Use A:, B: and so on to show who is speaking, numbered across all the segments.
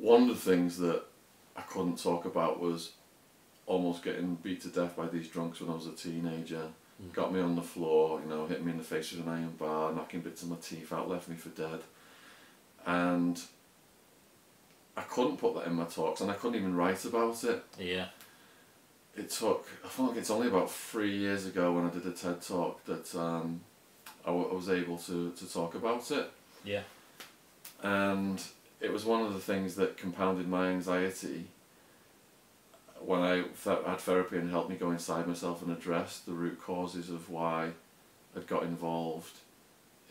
A: one of the things that I couldn't talk about was almost getting beat to death by these drunks when I was a teenager. Got me on the floor, you know, hit me in the face with an iron bar, knocking bits of my teeth out, left me for dead. And I couldn't put that in my talks, and I couldn't even write about it.
B: Yeah.
A: It took, I feel like it's only about 3 years ago when I did a TED talk that I was able to talk about it.
B: Yeah.
A: And it was one of the things that compounded my anxiety when I had therapy and helped me go inside myself and address the root causes of why I'd got involved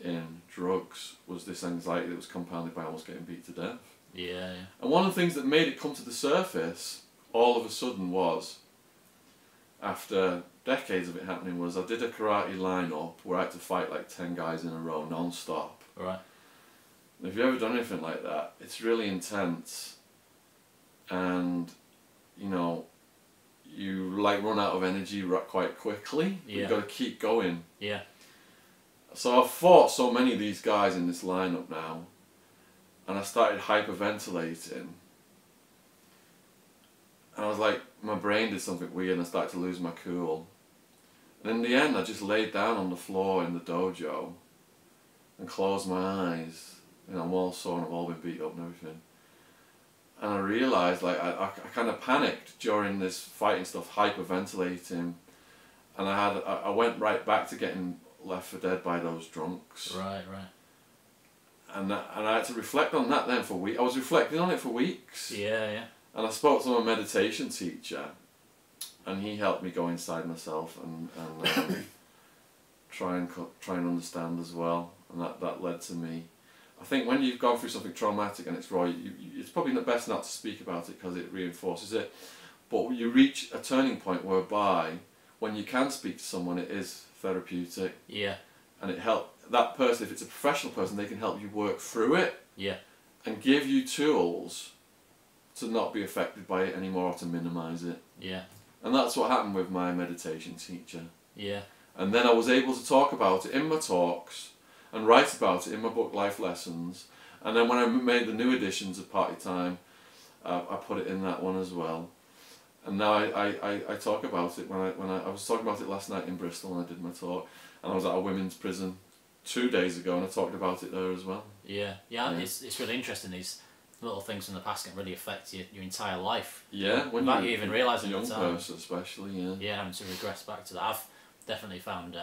A: in drugs, was this anxiety that was compounded by almost getting beat to death.
B: Yeah.
A: And one of the things that made it come to the surface all of a sudden was, after decades of it happening, was I did a karate lineup where I had to fight like 10 guys in a row non-stop.
B: Right.
A: If you've ever done anything like that, it's really intense, and you know, you like run out of energy quite quickly.
B: Yeah.
A: You've got to keep going.
B: Yeah.
A: So I've fought so many of these guys in this lineup now, and I started hyperventilating. And I was like, my brain did something weird and I started to lose my cool. And in the end I just laid down on the floor in the dojo and closed my eyes. You know, I'm all sore and I've all been beat up and everything. And I realised, like, I kind of panicked during this fighting stuff, hyperventilating. And I went right back to getting left for dead by those drunks.
B: Right, right.
A: And I had to reflect on that then for weeks. I was reflecting on it for weeks.
B: Yeah, yeah.
A: And I spoke to my meditation teacher, and he helped me go inside myself and try and understand as well. And that led to me. I think when you've gone through something traumatic and it's raw, it's probably best not to speak about it because it reinforces it. But you reach a turning point whereby, when you can speak to someone, it is therapeutic.
B: Yeah.
A: And it helps that person, if it's a professional person, they can help you work through it.
B: Yeah.
A: And give you tools to not be affected by it anymore, or to minimise it.
B: Yeah.
A: And that's what happened with my meditation teacher.
B: Yeah.
A: And then I was able to talk about it in my talks and write about it in my book Life Lessons. And then when I made the new editions of Party Time, I put it in that one as well. And now I talk about it when I was talking about it last night in Bristol when I did my talk, and I was at a women's prison 2 days ago and I talked about it there as well.
B: Yeah. It's really interesting. These little things from the past can really affect your entire life.
A: Yeah, when
B: without you even realising
A: a
B: at
A: young
B: the time.
A: person especially, yeah.
B: Yeah, having to regress back to that. I've definitely found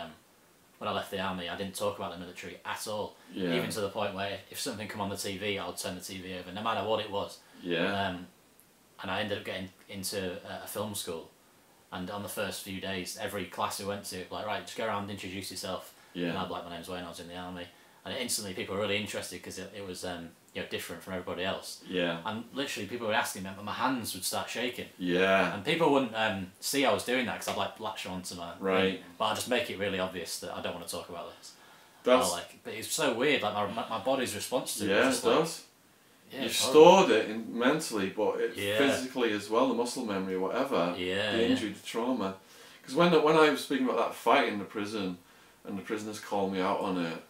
B: when I left the army, I didn't talk about the military at all.
A: Yeah.
B: Even to the point where if something come on the TV, I would turn the TV over, no matter what it was.
A: Yeah.
B: And I ended up getting into a film school, and on the first few days, every class we went to, like, right, just go around and introduce yourself.
A: Yeah.
B: And I'd be like, my name's Wayne, I was in the army, and instantly people were really interested because it was you know, different from everybody else.
A: Yeah.
B: And literally people were asking me, but my hands would start shaking.
A: Yeah.
B: And people wouldn't see I was doing that because I'd like latch onto my
A: Right.
B: thing, but I'd just make it really obvious that I don't want to talk about this.
A: That's,
B: But it's so weird, like my body's response to it.
A: yeah,
B: It's
A: it
B: like,
A: does.
B: yeah,
A: You've
B: it's horrible.
A: stored it mentally, but
B: Yeah.
A: physically as well, the muscle memory or whatever,
B: Yeah,
A: the injury, the trauma. Because when I was speaking about that fight in the prison, and the prisoners called me out on it,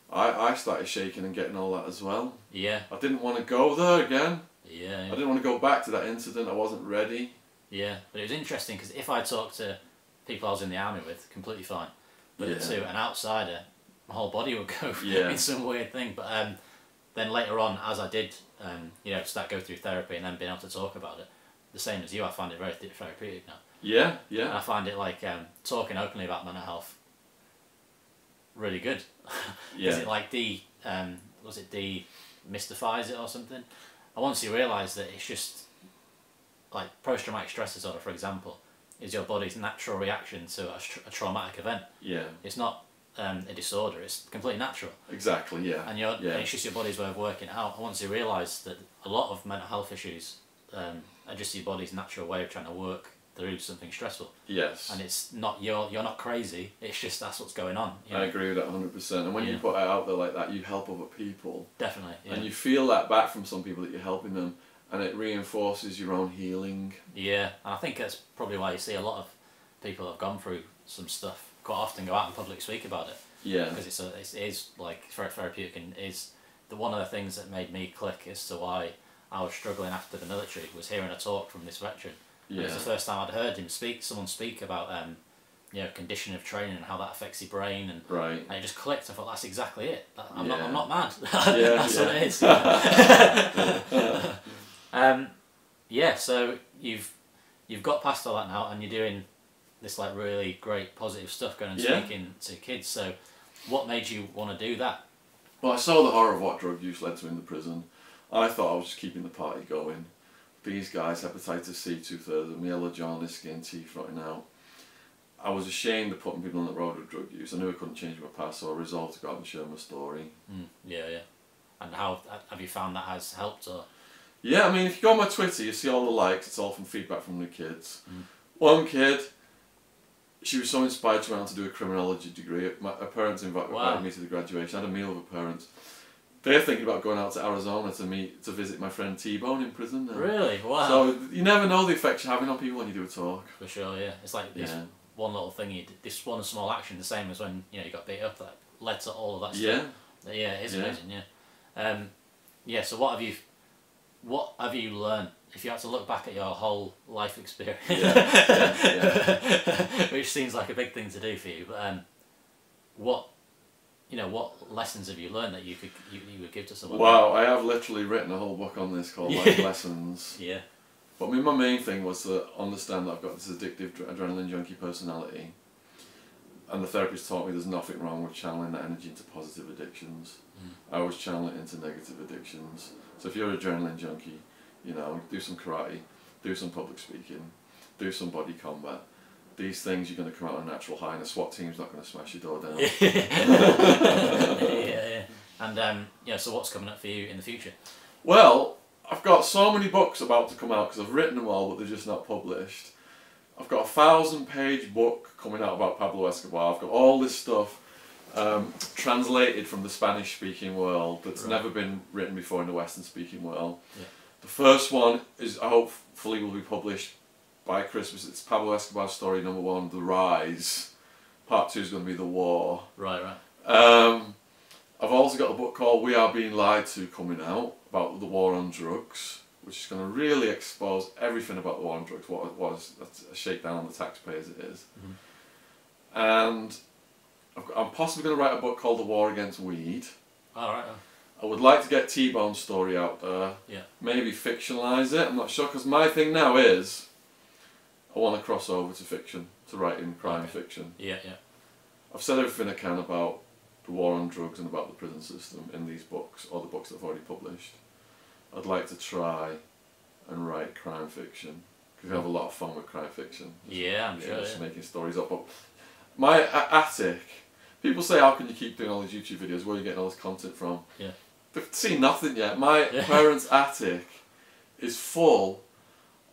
A: I started shaking and getting all that as well.
B: Yeah.
A: I didn't want to go there again.
B: Yeah.
A: I didn't want to go back to that incident. I wasn't ready.
B: Yeah, but it was interesting because if I talked to people I was in the army with, completely fine. But
A: Yeah.
B: to an outsider, my whole body would go
A: Yeah.
B: in some weird thing. But then later on, as I did, you know, start go through therapy and then being able to talk about it, the same as you, I find it very therapeutic now.
A: Yeah,
B: And
A: yeah.
B: I find it like talking openly about mental health really good.
A: Yeah.
B: Is it like demystifies it or something? And once you realise that it's just like post-traumatic stress disorder, for example, is your body's natural reaction to a traumatic event.
A: Yeah.
B: It's not a disorder, it's completely natural.
A: Exactly, yeah.
B: And
A: yeah.
B: it's just your body's way of working it out. And once you realise that a lot of mental health issues are just your body's natural way of trying to work through something stressful.
A: Yes.
B: And it's not, you're not crazy, it's just that's what's going on. You know?
A: I agree with that 100%. And when you put it out there like that, you help other people.
B: Definitely. Yeah.
A: And you feel that back from some people that you're helping them, and it reinforces your own healing.
B: Yeah, and I think that's probably why you see a lot of people that have gone through some stuff quite often go out in public speak about it.
A: Yeah.
B: Because it is like therapeutic, and is one of the things that made me click as to why I was struggling after the military was hearing a talk from this veteran.
A: Yeah.
B: It was the first time I'd heard someone speak about condition of training and how that affects your brain, and it just clicked. I thought, that's exactly it. I'm not mad. That's what it is. So you've got past all that now, and you're doing this like really great positive stuff, going and speaking to kids. So what made you want to do that?
A: Well, I saw the horror of what drug use led to in the prison. I thought I was just keeping the party going. These guys, hepatitis C, 2/3 of them, yellow jaundice, skin, teeth rotting out. I was ashamed of putting people on the road with drug use. I knew I couldn't change my past, so I resolved to go out and share my story.
B: And how have you found that has helped? Or?
A: Yeah, I mean, if you go on my Twitter, you see all the likes. It's all from feedback from the kids. One kid, she was so inspired she went on to do a criminology degree. Her parents invited me to the graduation. I had a meal with her parents. They're thinking about going out to Arizona to visit my friend T-Bone in prison now.
B: Really? Wow.
A: So you never know the effects you're having on people when you do a talk.
B: For sure, yeah. It's like this one little thing, this one small action, the same as when you got beat up, that led to all of that stuff. Yeah, it is amazing, so what have you learned? If you had to look back at your whole life experience, which seems like a big thing to do for you, but what lessons have you learned that you would give to someone?
A: Wow, I have literally written a whole book on this called Life Lessons.
B: Yeah.
A: But my main thing was to understand that I've got this addictive adrenaline junkie personality, and the therapist taught me there's nothing wrong with channeling that energy into positive addictions. I always channel it into negative addictions. So if you're an adrenaline junkie, do some karate, do some public speaking, do some body combat. These things you're going to come out on a natural high, and a SWAT team's not going to smash your door down.
B: And so what's coming up for you in the future?
A: Well, I've got so many books about to come out because I've written them all, but they're just not published. I've got a 1,000-page book coming out about Pablo Escobar. I've got all this stuff translated from the Spanish-speaking world that's never been written before in the Western-speaking world. The first one is, I hopefully will be published by Christmas. It's Pablo Escobar's story #1, The Rise. Part 2 is going to be The War. Right. I've also got a book called We Are Being Lied To coming out about the war on drugs, which is going to really expose everything about the war on drugs, what it was, a shakedown on the taxpayers it is. And I'm possibly going to write a book called The War Against Weed. I would like to get T-Bone's story out there. Maybe fictionalise it, I'm not sure, because my thing now is I want to cross over to fiction, to writing crime fiction. I've said everything I can about the war on drugs and about the prison system in these books, or the books that I've already published. I'd like to try and write crime fiction, because I have a lot of fun with crime fiction.
B: I'm sure.
A: Just making stories up. But my attic, people say, how can you keep doing all these YouTube videos? Where are you getting all this content from? They've seen nothing yet. My parents' attic is full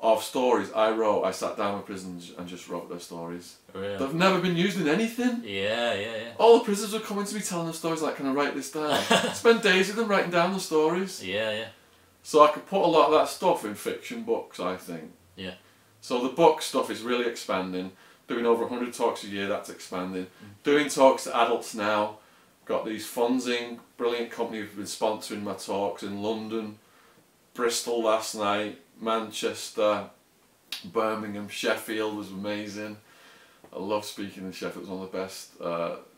A: of stories I wrote. I sat down with prisoners and just wrote their stories.
B: Really?
A: They've never been used in anything. All the prisoners were coming to me telling the stories like, can I write this down? Spend days with them writing down the stories. So I could put a lot of that stuff in fiction books, I think. So the book stuff is really expanding. Doing over 100 talks a year, that's expanding. Doing talks to adults now. Got these Funzing, brilliant company who've been sponsoring my talks in London, Bristol last night, Manchester, Birmingham, Sheffield was amazing. I love speaking in Sheffield, it was one of the best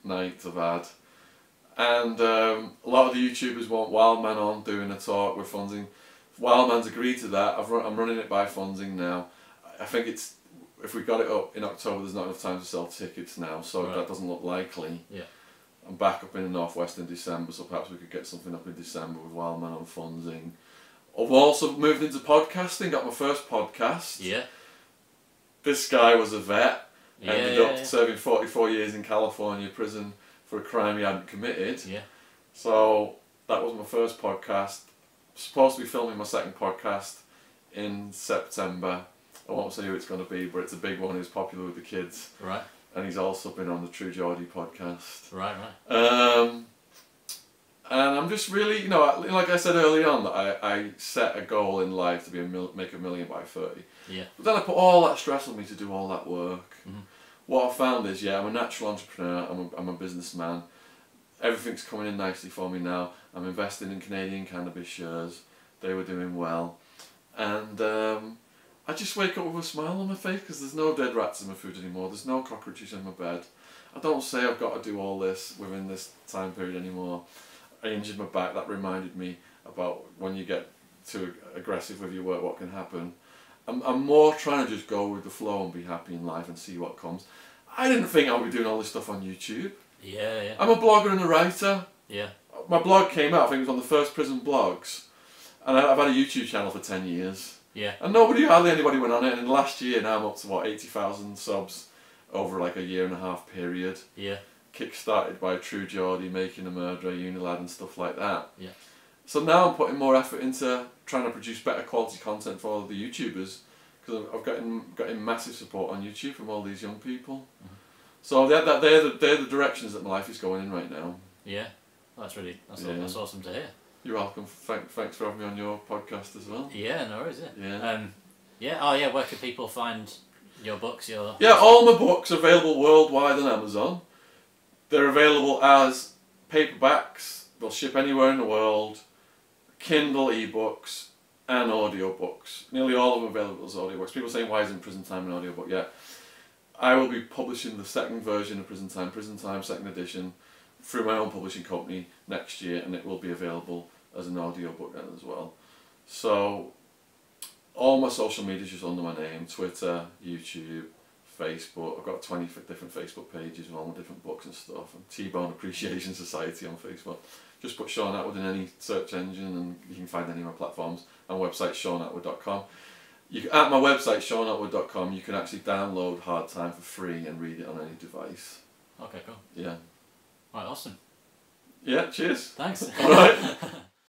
A: nights I've had. And a lot of the YouTubers want Wildman on doing a talk with Funzing. Wildman's agreed to that. I'm running it by Funzing now. I think if we got it up in October, there's not enough time to sell tickets now, so that doesn't look likely. I'm back up in the Northwest in December, so perhaps we could get something up in December with Wildman on Funzing. I've also moved into podcasting, got my first podcast. This guy was a vet, ended up serving 44 years in California prison for a crime he hadn't committed. So that was my first podcast. Supposed to be filming my second podcast in September. I won't say who it's going to be, but it's a big one. He's popular with the kids. And he's also been on the True Geordie podcast. And I'm just really, like I said early on, that I set a goal in life to make $1 million by 30. But then I put all that stress on me to do all that work. What I found is, I'm a natural entrepreneur, I'm a businessman. Everything's coming in nicely for me now. I'm investing in Canadian cannabis shares. they were doing well, and I just wake up with a smile on my face because there's no dead rats in my food anymore. There's no cockroaches in my bed. I don't say I've got to do all this within this time period anymore. I injured my back. That reminded me about when you get too aggressive with your work, what can happen. I'm more trying to just go with the flow and be happy in life and see what comes. I didn't think I would be doing all this stuff on YouTube.
B: Yeah, yeah.
A: I'm a blogger and a writer.
B: Yeah.
A: My blog came out, I think it was on the first prison blogs. And I've had a YouTube channel for 10 years.
B: Yeah.
A: And hardly anybody went on it. And last year now I'm up to, 80,000 subs over like a 1.5 year period.
B: Yeah.
A: Kick-started by True Geordie, Making a Murderer, Unilad and stuff like that.
B: Yeah.
A: So now I'm putting more effort into trying to produce better quality content for all the YouTubers, because I've gotten massive support on YouTube from all these young people. Mm-hmm. So they're the directions that my life is going in right now.
B: Yeah, that's awesome to hear.
A: You're welcome. Thanks for having me on your podcast as well.
B: Yeah, no worries.
A: Yeah.
B: Yeah. Oh yeah. Where can people find your books?
A: Yeah, all my books are available worldwide on Amazon. They're available as paperbacks. They'll ship anywhere in the world. Kindle ebooks and audiobooks. Nearly all of them available as audiobooks. People saying, why isn't Prison Time an audiobook yet? I will be publishing the second version of Prison Time second edition, through my own publishing company next year, and it will be available as an audiobook then as well. So all my social media is just under my name: Twitter, YouTube, Facebook. I've got 20 different Facebook pages with all my different books and stuff, and T-Bone Appreciation Society on Facebook. Just put Shaun Attwood in any search engine and you can find any of my platforms, and website shaunattwood.com. At my website shaunattwood.com you can actually download Hard Time for free and read it on any device.
B: Okay, cool.
A: Yeah.
B: Right, awesome.
A: Yeah, cheers.
B: Thanks.
A: All right.